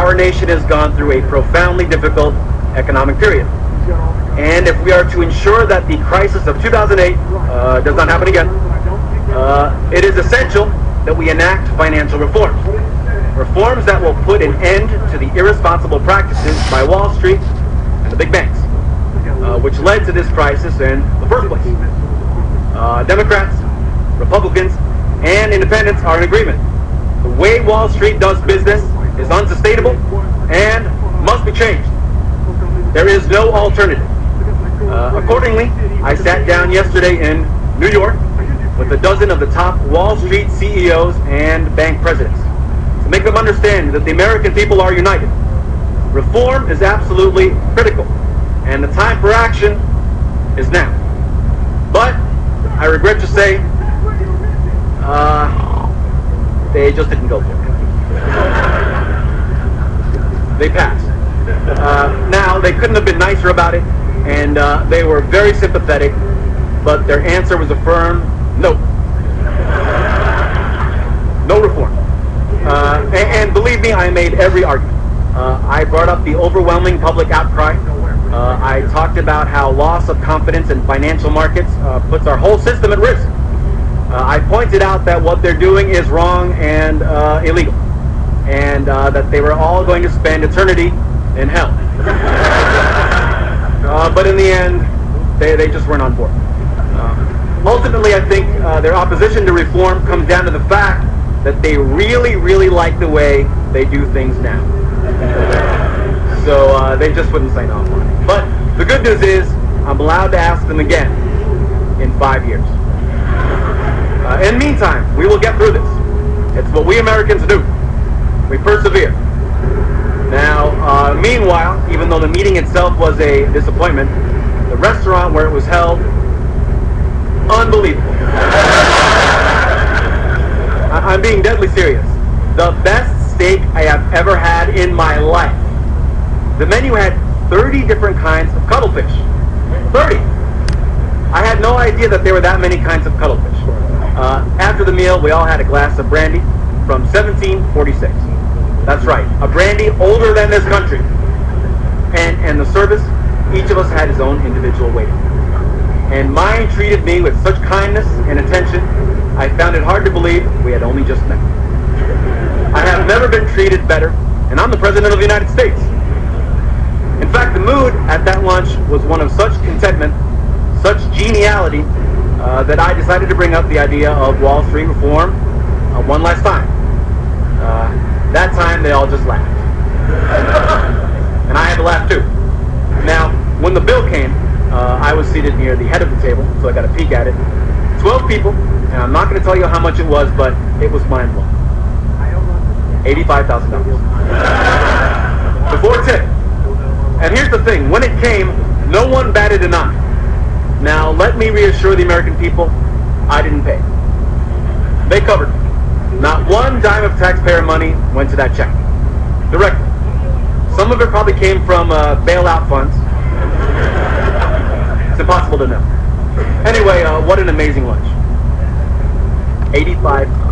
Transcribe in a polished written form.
our nation has gone through a profoundly difficult economic period. And if we are to ensure that the crisis of 2008 does not happen again, it is essential that we enact financial reforms. Reforms that will put an end to the irresponsible practices by Wall Street and the big banks, which led to this crisis in the first place. Democrats, Republicans, and independents are in agreement. The way Wall Street does business is unsustainable and must be changed. There is no alternative. Accordingly, I sat down yesterday in New York with a dozen of the top Wall Street CEOs and bank presidents to make them understand that the American people are united. Reform is absolutely critical, and the time for action is now. But I regret to say, they just didn't go for it. They passed. Now, they couldn't have been nicer about it, and they were very sympathetic, but their answer was a firm no. No reform. And believe me, I made every argument. I brought up the overwhelming public outcry. I talked about how loss of confidence in financial markets puts our whole system at risk. I pointed out that what they're doing is wrong and illegal, and that they were all going to spend eternity in hell. But in the end, they just weren't on board. Ultimately, I think their opposition to reform comes down to the fact that they really, really like the way they do things now. So they just wouldn't sign off on it. But the good news is, I'm allowed to ask them again in 5 years. In the meantime, we will get through this. It's what we Americans do. We persevere. Now, meanwhile, even though the meeting itself was a disappointment, the restaurant where it was held, unbelievable. I'm being deadly serious. The best steak I have ever had in my life. The menu had 30 different kinds of cuttlefish. 30! I had no idea that there were that many kinds of cuttlefish. After the meal, we all had a glass of brandy from 1746. That's right, a brandy older than this country. And the service, each of us had his own individual waiting. And mine treated me with such kindness and attention, I found it hard to believe we had only just met. I have never been treated better, and I'm the President of the United States. In fact, the mood at that lunch was one of such contentment, such geniality, that I decided to bring up the idea of Wall Street reform one last time. That time, they all just laughed. And I had to laugh too. Now, when the bill came, I was seated near the head of the table, so I got a peek at it. 12 people, and I'm not going to tell you how much it was, but it was mind-blowing. $85,000. Before tip. And here's the thing, when it came, no one batted an eye. Now, let me reassure the American people, I didn't pay. They covered me. Not one dime of taxpayer money went to that check. Directly. Some of it probably came from bailout funds. It's impossible to know. Anyway, what an amazing lunch. $85,000.